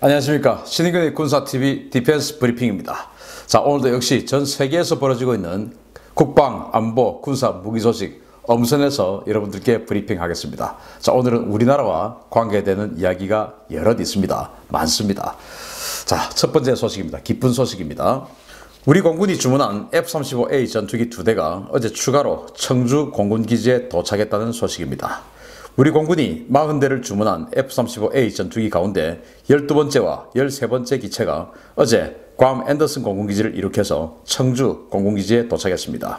안녕하십니까. 신인근의 군사TV 디펜스 브리핑입니다. 자, 오늘도 역시 전 세계에서 벌어지고 있는 국방, 안보, 군사, 무기 소식 엄선해서 여러분들께 브리핑하겠습니다. 자, 오늘은 우리나라와 관계되는 이야기가 여럿 있습니다. 많습니다. 자, 첫 번째 소식입니다. 기쁜 소식입니다. 우리 공군이 주문한 F-35A 전투기 2대가 어제 추가로 청주 공군기지에 도착했다는 소식입니다. 우리 공군이 40대를 주문한 F-35A 전투기 가운데 12번째와 13번째 기체가 어제 괌 앤더슨 공군기지를 이륙해서 청주 공군기지에 도착했습니다.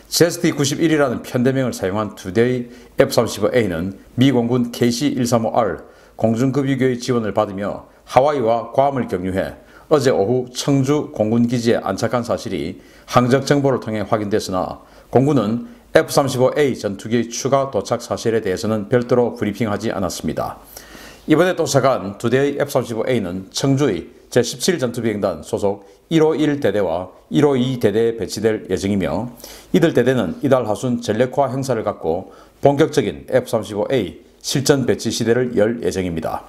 ZST-91이라는 편대명을 사용한 2대의 F-35A는 미 공군 KC-135R 공중급유교의 지원을 받으며 하와이와 괌을 경유해 어제 오후 청주 공군기지에 안착한 사실이 항적 정보를 통해 확인됐으나 공군은 F-35A 전투기의 추가 도착 사실에 대해서는 별도로 브리핑하지 않았습니다. 이번에 도착한 2대의 F-35A는 청주의 제17전투비행단 소속 151대대와 152대대에 배치될 예정이며 이들 대대는 이달 하순 전력화 행사를 갖고 본격적인 F-35A 실전 배치 시대를 열 예정입니다.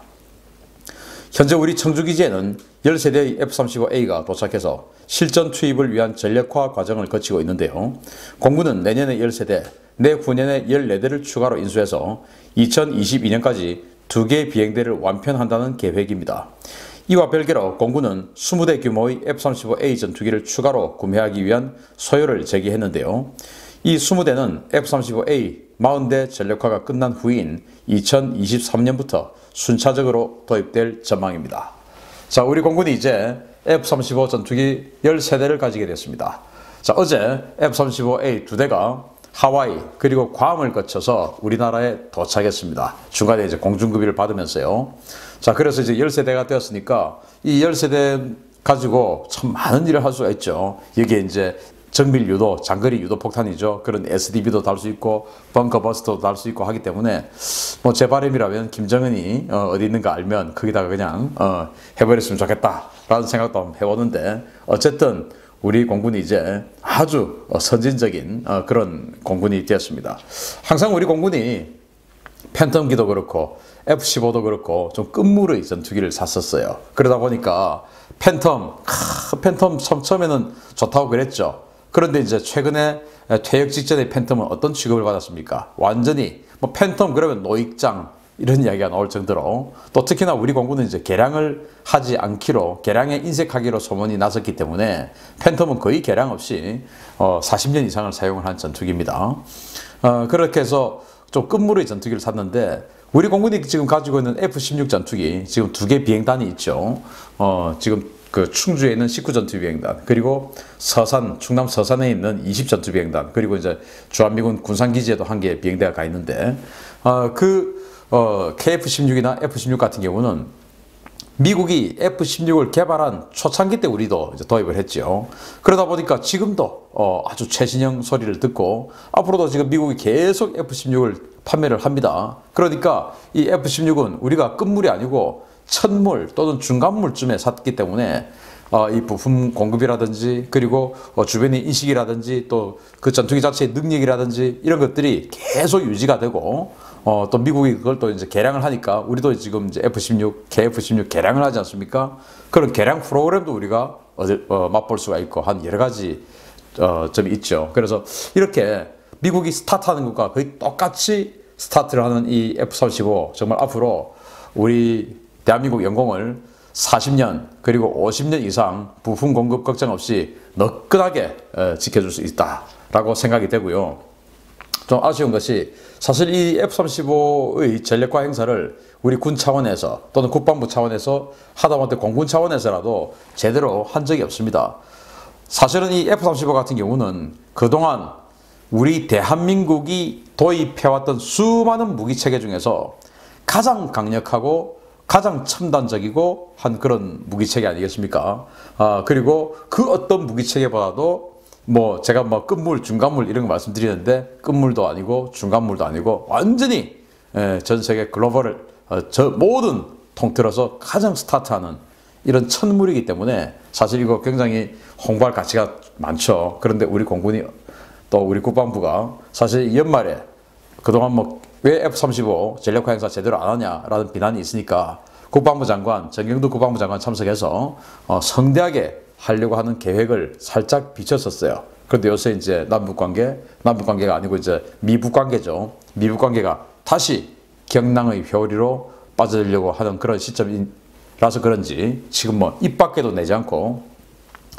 현재 우리 청주기지에는 13대의 F-35A가 도착해서 실전 투입을 위한 전력화 과정을 거치고 있는데요. 공군은 내년에 13대, 내후년에 14대를 추가로 인수해서 2022년까지 2개의 비행대를 완편한다는 계획입니다. 이와 별개로 공군은 20대 규모의 F-35A 전투기를 추가로 구매하기 위한 소요를 제기했는데요. 이 20대는 F-35A 40대 전력화가 끝난 후인 2023년부터 순차적으로 도입될 전망입니다. 자, 우리 공군이 이제 F-35 전투기 13대를 가지게 됐습니다. 자, 어제 F-35A 2대가 하와이 그리고 괌을 거쳐서 우리나라에 도착했습니다. 중간에 이제 공중급유를 받으면서요. 자, 그래서 이제 13대가 되었으니까 이 13대 가지고 참 많은 일을 할 수가 있죠. 여기에 이제 정밀 유도, 장거리 유도 폭탄이죠. 그런 SDB도 달 수 있고 벙커버스터도 달 수 있고 하기 때문에 뭐 제 바람이라면 김정은이 어디 있는가 알면 거기다가 그냥 해버렸으면 좋겠다라는 생각도 한번 해보는데 어쨌든 우리 공군이 이제 아주 선진적인 그런 공군이 되었습니다. 항상 우리 공군이 팬텀기도 그렇고 F-15도 그렇고 좀 끝물의 전투기를 샀었어요. 그러다 보니까 팬텀 처음에는 좋다고 그랬죠. 그런데 이제 최근에 퇴역 직전의 팬텀은 어떤 취급을 받았습니까? 완전히 뭐 팬텀 그러면 노익장 이런 이야기가 나올 정도로 또 특히나 우리 공군은 이제 개량을 하지 않기로 개량에 인색하기로 소문이 났었기 때문에 팬텀은 거의 개량 없이 40년 이상을 사용을 한 전투기입니다. 그렇게 해서 좀 끝물의 전투기를 샀는데 우리 공군이 지금 가지고 있는 F-16 전투기 지금 2개 비행단이 있죠. 지금 그 충주에 있는 19전투비행단 그리고 충남 서산에 있는 20전투비행단 그리고 이제 주한미군 군산기지에도 1개 비행대가 가 있는데 KF-16이나 F-16 같은 경우는 미국이 F-16을 개발한 초창기 때 우리도 이제 도입을 했죠. 그러다 보니까 지금도 아주 최신형 소리를 듣고 앞으로도 지금 미국이 계속 F-16을 판매를 합니다. 그러니까 이 F-16은 우리가 끝물이 아니고 첫물 또는 중간물쯤에 샀기 때문에 이 부품 공급이라든지 그리고 주변의 인식이라든지 또 그 전투기 자체의 능력이라든지 이런 것들이 계속 유지가 되고 또 미국이 그걸 또 이제 개량을 하니까 우리도 지금 이제 F-16, KF-16 개량을 하지 않습니까? 그런 개량 프로그램도 우리가 맛볼 수가 있고 한 여러 가지 점이 있죠. 그래서 이렇게 미국이 스타트하는 것과 거의 똑같이 스타트를 하는 이 F-35 정말 앞으로 우리 대한민국 영공을 40년 그리고 50년 이상 부품 공급 걱정 없이 너끈하게 지켜줄 수 있다라고 생각이 되고요. 좀 아쉬운 것이 사실 이 F-35의 전력화 행사를 우리 군 차원에서 또는 국방부 차원에서 하다못해 공군 차원에서라도 제대로 한 적이 없습니다. 사실은 이 F-35 같은 경우는 그동안 우리 대한민국이 도입해왔던 수많은 무기체계 중에서 가장 강력하고 가장 첨단적이고 한 그런 무기체계 아니겠습니까? 그리고 그 어떤 무기체계보다도 뭐 제가 뭐 끝물, 중간물 이런 거 말씀드리는데 끝물도 아니고 중간물도 아니고 완전히 전 세계 글로벌을 저 모든 통틀어서 가장 스타트하는 이런 첫물이기 때문에 사실 이거 굉장히 홍보할 가치가 많죠. 그런데 우리 공군이 또 우리 국방부가 사실 연말에 그동안 뭐 왜 F-35 전력화 행사 제대로 안 하냐라는 비난이 있으니까 국방부 장관, 정경두 국방부 장관 참석해서 성대하게 하려고 하는 계획을 살짝 비쳤었어요. 그런데 요새 이제 남북관계가 아니고 이제 미북관계죠. 미북관계가 다시 경랑의 회오리로 빠져들려고 하는 그런 시점이라서 그런지 지금 뭐 입 밖에도 내지 않고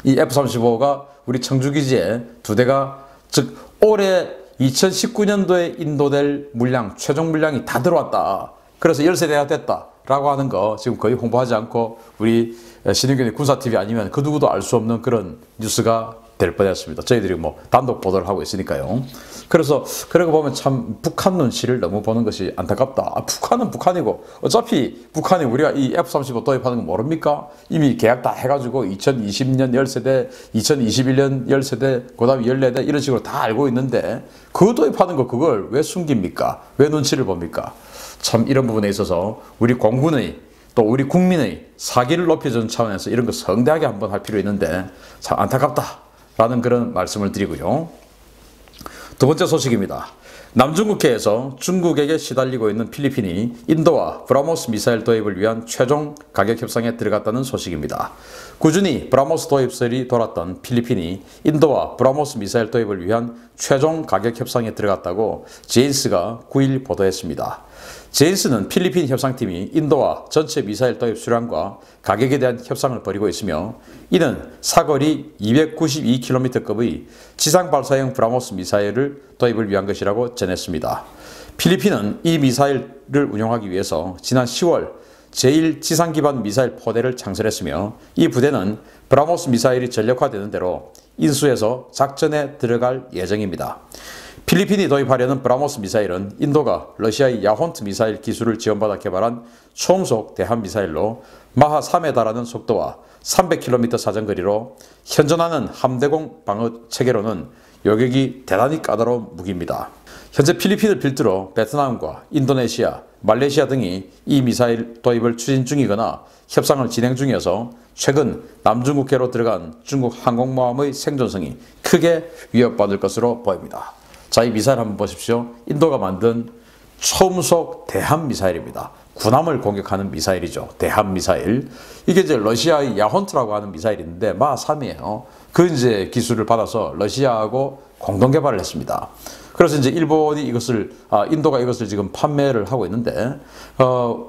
이 F-35가 우리 청주기지에 2대가, 즉 올해 2019년도에 인도될 물량, 최종 물량이 다 들어왔다. 그래서 13대가 됐다 라고 하는 거 지금 거의 홍보하지 않고 우리 신의균의 군사TV 아니면 그 누구도 알 수 없는 그런 뉴스가 될 뻔했습니다. 저희들이 뭐 단독 보도를 하고 있으니까요. 그래서 그러고 보면 참 북한 눈치를 너무 보는 것이 안타깝다. 북한은 북한이고 어차피 북한이 우리가 이 F-35 도입하는 거 모릅니까? 이미 계약 다 해가지고 2020년 10세대, 2021년 10세대, 그 다음에 14대 이런 식으로 다 알고 있는데 그 도입하는 거 그걸 왜 숨깁니까? 왜 눈치를 봅니까? 참 이런 부분에 있어서 우리 공군의 또 우리 국민의 사기를 높여주는 차원에서 이런 거 성대하게 한번 할 필요 있는데 참 안타깝다 라는 그런 말씀을 드리고요. 두 번째 소식입니다. 남중국해에서 중국에게 시달리고 있는 필리핀이 인도와 브라모스 미사일 도입을 위한 최종 가격 협상에 들어갔다는 소식입니다. 꾸준히 브라모스 도입설이 돌았던 필리핀이 인도와 브라모스 미사일 도입을 위한 최종 가격 협상에 들어갔다고 제인스가 9일 보도했습니다. 제인스는 필리핀 협상팀이 인도와 전체 미사일 도입 수량과 가격에 대한 협상을 벌이고 있으며 이는 사거리 292km급의 지상 발사형 브라모스 미사일을 도입을 위한 것이라고 전했습니다. 필리핀은 이 미사일을 운용하기 위해서 지난 10월 제1 지상기반 미사일 포대를 창설했으며 이 부대는 브라모스 미사일이 전력화되는 대로 인수해서 작전에 들어갈 예정입니다. 필리핀이 도입하려는 브라모스 미사일은 인도가 러시아의 야혼트 미사일 기술을 지원받아 개발한 초음속 대함 미사일로 마하 3에 달하는 속도와 300km 사정거리로 현존하는 함대공 방어 체계로는 요격이 대단히 까다로운 무기입니다. 현재 필리핀을 필두로 베트남과 인도네시아, 말레이시아 등이 이 미사일 도입을 추진 중이거나 협상을 진행 중이어서 최근 남중국해로 들어간 중국 항공모함의 생존성이 크게 위협받을 것으로 보입니다. 자, 이 미사일 한번 보십시오. 인도가 만든 초음속 대함 미사일입니다. 군함을 공격하는 미사일이죠. 대함 미사일. 이게 이제 러시아의 야혼트라고 하는 미사일인데 마하 3이에요. 그 이제 기술을 받아서 러시아하고 공동 개발을 했습니다. 그래서 이제 인도가 이것을 지금 판매를 하고 있는데,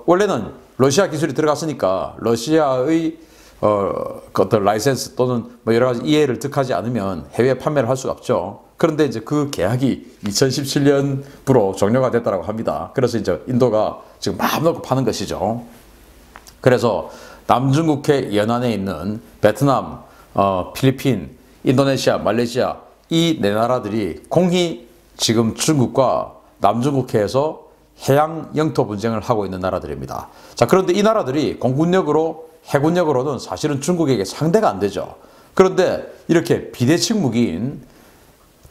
원래는 러시아 기술이 들어갔으니까 러시아의 어떤 라이센스 또는 뭐 여러 가지 이해를 득하지 않으면 해외에 판매를 할 수가 없죠. 그런데 이제 그 계약이 2017년부로 종료가 됐다고 합니다. 그래서 이제 인도가 지금 마음 놓고 파는 것이죠. 그래서 남중국해 연안에 있는 베트남, 필리핀, 인도네시아, 말레이시아 이 네 나라들이 공히 지금 중국과 남중국해에서 해양 영토 분쟁을 하고 있는 나라들입니다. 자, 그런데 이 나라들이 공군력으로 해군력으로는 사실은 중국에게 상대가 안 되죠. 그런데 이렇게 비대칭 무기인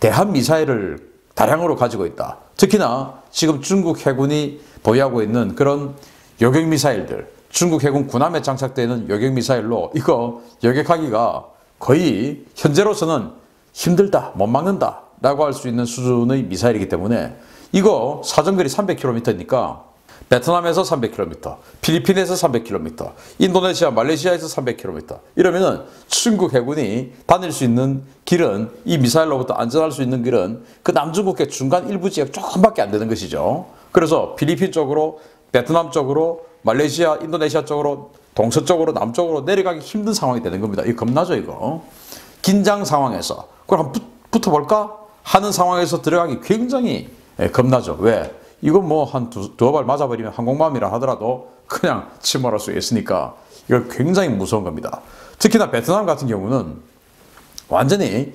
대함 미사일을 다량으로 가지고 있다. 특히나 지금 중국 해군이 보유하고 있는 그런 요격 미사일들, 중국 해군 군함에 장착되어 있는 요격 미사일로 이거 요격하기가 거의 현재로서는 힘들다, 못 막는다 라고 할 수 있는 수준의 미사일이기 때문에 이거 사정거리 300km니까 베트남에서 300km, 필리핀에서 300km, 인도네시아, 말레이시아에서 300km 이러면은 중국 해군이 다닐 수 있는 길은 이 미사일로부터 안전할 수 있는 길은 그 남중국해 중간 일부 지역 조금밖에 안 되는 것이죠. 그래서 필리핀 쪽으로, 베트남 쪽으로, 말레이시아, 인도네시아 쪽으로, 동서쪽으로, 남쪽으로 내려가기 힘든 상황이 되는 겁니다. 이거 겁나죠, 이거. 긴장 상황에서 그걸 한번 붙어볼까 하는 상황에서 들어가기 굉장히 겁나죠. 왜? 이거 뭐 한 두어 발 맞아버리면 항공모함이라 하더라도 그냥 침몰할 수 있으니까 이거 굉장히 무서운 겁니다. 특히나 베트남 같은 경우는 완전히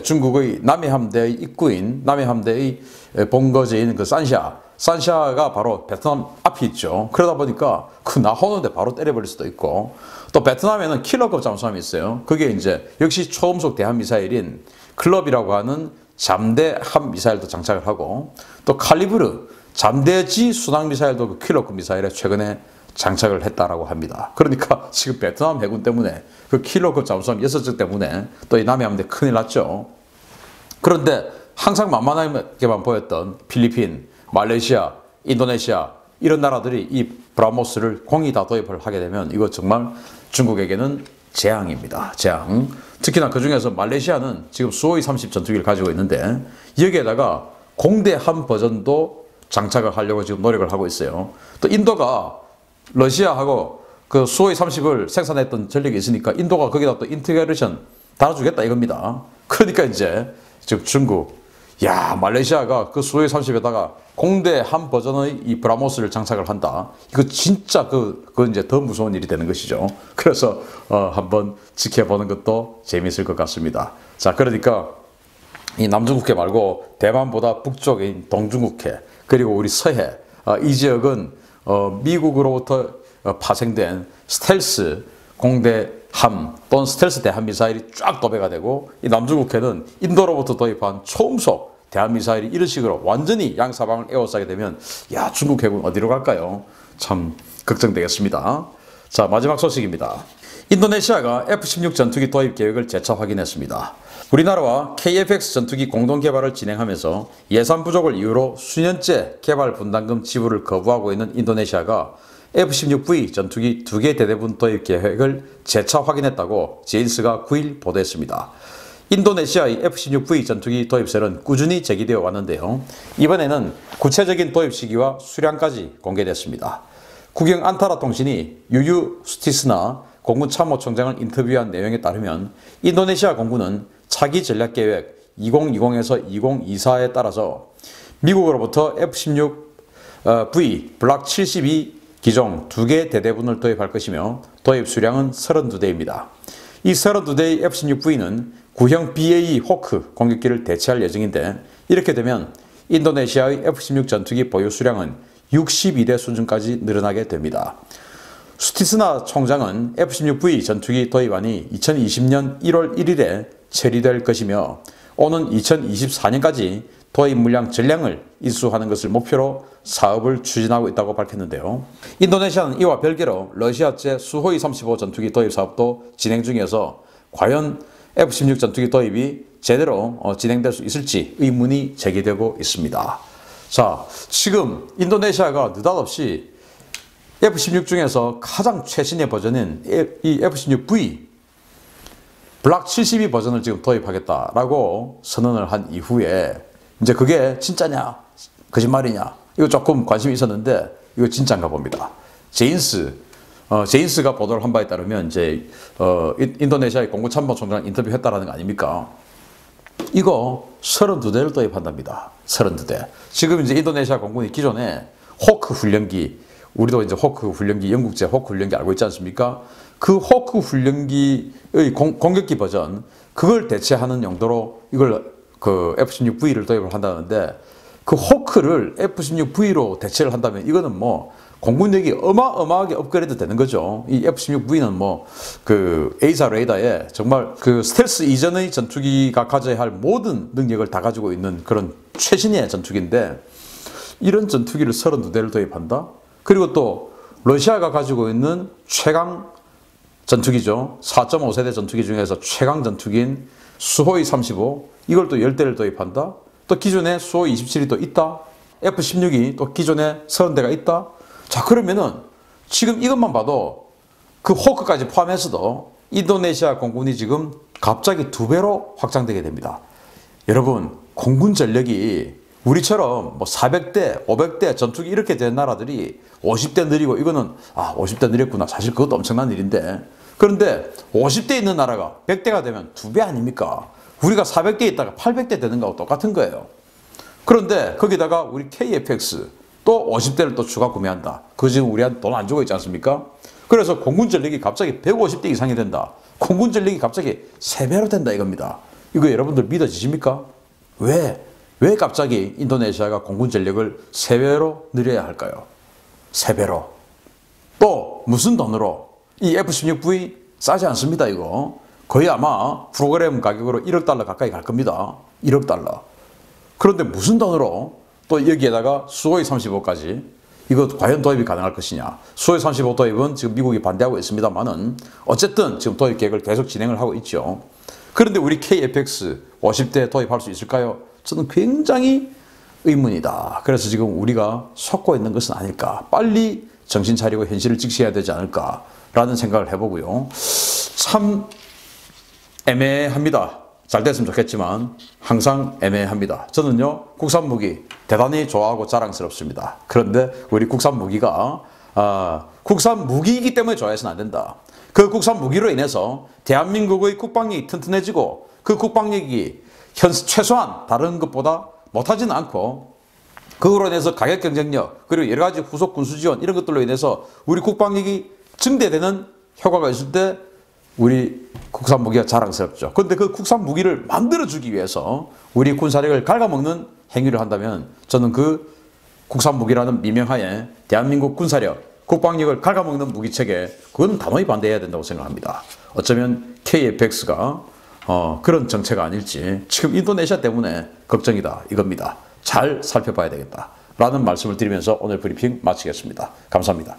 중국의 남해함대의 입구인, 남해함대의 본거지인 그 산샤가 바로 베트남 앞에 있죠. 그러다 보니까 그 나오는데 바로 때려버릴 수도 있고, 또 베트남에는 킬러급 잠수함이 있어요. 그게 이제 역시 초음속 대함 미사일인 클럽이라고 하는 잠대함 미사일도 장착을 하고, 또 칼리브르 잠대지 순항 미사일도 그 킬러급 미사일에 최근에 장착을 했다라고 합니다. 그러니까 지금 베트남 해군 때문에 그 킬러급 잠수함 6척 때문에 또 이 남해함대 큰일 났죠. 그런데 항상 만만하게만 보였던 필리핀, 말레이시아, 인도네시아 이런 나라들이 이 브라모스를 공이 다 도입을 하게 되면 이거 정말 중국에게는 재앙입니다. 재앙. 특히나 그 중에서 말레이시아는 지금 수호이 30 전투기를 가지고 있는데 여기에다가 공대함 버전도 장착을 하려고 지금 노력을 하고 있어요. 또 인도가 러시아하고 그 수호이 30을 생산했던 전력이 있으니까 인도가 거기다 또 인테그레이션 달아주겠다 이겁니다. 그러니까 이제 지금 중국, 야, 말레이시아가 그 수호이 30에다가 공대함 버전의 이 브라모스를 장착을 한다. 이거 진짜 그건 이제 더 무서운 일이 되는 것이죠. 그래서 한번 지켜보는 것도 재미있을 것 같습니다. 자, 그러니까 이 남중국해 말고 대만보다 북쪽인 동중국해 그리고 우리 서해 이 지역은 미국으로부터 파생된 스텔스 공대함 또는 스텔스 대한미사일이 쫙 도배가 되고 이 남중국해는 인도로부터 도입한 초음속 대한미사일이 이런 식으로 완전히 양사방을 에워싸게 되면 야, 중국 해군 어디로 갈까요? 참 걱정되겠습니다. 자, 마지막 소식입니다. 인도네시아가 F-16 전투기 도입 계획을 재차 확인했습니다. 우리나라와 KF-X 전투기 공동 개발을 진행하면서 예산 부족을 이유로 수년째 개발 분담금 지불을 거부하고 있는 인도네시아가 F-16V 전투기 2개 대대분 도입 계획을 재차 확인했다고 제인스가 9일 보도했습니다. 인도네시아의 F-16V 전투기 도입설은 꾸준히 제기되어 왔는데요. 이번에는 구체적인 도입 시기와 수량까지 공개됐습니다. 국영 안타라 통신이 유유 수티스나 공군 참모총장을 인터뷰한 내용에 따르면 인도네시아 공군은 차기 전략계획 2020에서 2024에 따라서 미국으로부터 F-16V 블락 72 기종 2개 대대분을 도입할 것이며 도입 수량은 32대입니다. 이 32대의 F-16V는 구형 BAE 호크 공격기를 대체할 예정인데 이렇게 되면 인도네시아의 F-16 전투기 보유 수량은 62대 수준까지 늘어나게 됩니다. 수티스나 총장은 F-16V 전투기 도입안이 2020년 1월 1일에 처리될 것이며 오는 2024년까지 도입 물량 전량을 인수하는 것을 목표로 사업을 추진하고 있다고 밝혔는데요. 인도네시아는 이와 별개로 러시아제 수호이 35 전투기 도입 사업도 진행 중이어서 과연 F-16 전투기 도입이 제대로 진행될 수 있을지 의문이 제기되고 있습니다. 자, 지금 인도네시아가 느닷없이 F-16 중에서 가장 최신의 버전인 이 F-16V 블락 72 버전을 지금 도입하겠다라고 선언을 한 이후에 이제 그게 진짜냐 거짓말이냐 이거 조금 관심이 있었는데 이거 진짜인가 봅니다. 제인스가 보도를 한 바에 따르면 이제 인도네시아의 공군 참모총장 인터뷰했다라는 거 아닙니까? 이거 32대를 도입한답니다. 32대. 지금 이제 인도네시아 공군이 기존에 호크 훈련기, 우리도 이제 호크 훈련기, 영국제 호크 훈련기 알고 있지 않습니까? 그 호크 훈련기의 공격기 버전, 그걸 대체하는 용도로 이걸 그 F-16V를 도입을 한다는데 그 호크를 F-16V로 대체를 한다면 이거는 뭐 공군력이 어마어마하게 업그레이드 되는 거죠. 이 F-16V는 뭐 그 A사 레이더에 정말 그 스텔스 이전의 전투기가 가져야 할 모든 능력을 다 가지고 있는 그런 최신의 전투기인데 이런 전투기를 32대를 도입한다? 그리고 또 러시아가 가지고 있는 최강 전투기죠. 4.5세대 전투기 중에서 최강 전투기인 수호이 35 이걸 또 10대를 도입한다? 또 기존에 수호이 27이 또 있다? F-16이 또 기존에 30대가 있다? 자, 그러면은 지금 이것만 봐도 그 호크까지 포함해서도 인도네시아 공군이 지금 갑자기 2배로 확장되게 됩니다. 여러분, 공군 전력이 우리처럼 뭐 400대, 500대 전투기 이렇게 된 나라들이 50대 느리고 이거는 50대 느렸구나. 사실 그것도 엄청난 일인데 그런데 50대 있는 나라가 100대가 되면 2배 아닙니까? 우리가 400대 있다가 800대 되는 거하고 똑같은 거예요. 그런데 거기다가 우리 KF-X 또 50대를 또 추가 구매한다. 그거 지금 우리한테 돈 안 주고 있지 않습니까? 그래서 공군 전력이 갑자기 150대 이상이 된다. 공군 전력이 갑자기 3배로 된다 이겁니다. 이거 여러분들 믿어지십니까? 왜 갑자기 인도네시아가 공군 전력을 3배로 늘려야 할까요? 3배로. 또 무슨 돈으로? 이 F-16V 싸지 않습니다 이거. 거의 아마 프로그램 가격으로 1억 달러 가까이 갈 겁니다. 1억 달러. 그런데 무슨 돈으로 또 여기에다가 수호이 35까지 이거 과연 도입이 가능할 것이냐. 수호이 35 도입은 지금 미국이 반대하고 있습니다만은 어쨌든 지금 도입 계획을 계속 진행을 하고 있죠. 그런데 우리 KF-X 50대 도입할 수 있을까요? 저는 굉장히 의문이다. 그래서 지금 우리가 속고 있는 것은 아닐까. 빨리 정신 차리고 현실을 직시해야 되지 않을까라는 생각을 해보고요. 참 애매합니다. 잘 됐으면 좋겠지만 항상 애매합니다. 저는요, 국산 무기 대단히 좋아하고 자랑스럽습니다. 그런데 우리 국산 무기가 국산 무기이기 때문에 좋아해서는 안 된다. 그 국산 무기로 인해서 대한민국의 국방력이 튼튼해지고 그 국방력이 최소한 다른 것보다 못하지는 않고 그걸로 인해서 가격 경쟁력 그리고 여러 가지 후속 군수 지원 이런 것들로 인해서 우리 국방력이 증대되는 효과가 있을 때 우리 국산 무기가 자랑스럽죠. 그런데 그 국산 무기를 만들어주기 위해서 우리 군사력을 갉아먹는 행위를 한다면 저는 그 국산 무기라는 미명하에 대한민국 군사력, 국방력을 갉아먹는 무기체계 그건 단호히 반대해야 된다고 생각합니다. 어쩌면 KF-X가 그런 정체가 아닐지 지금 인도네시아 때문에 걱정이다 이겁니다. 잘 살펴봐야 되겠다 라는 말씀을 드리면서 오늘 브리핑 마치겠습니다. 감사합니다.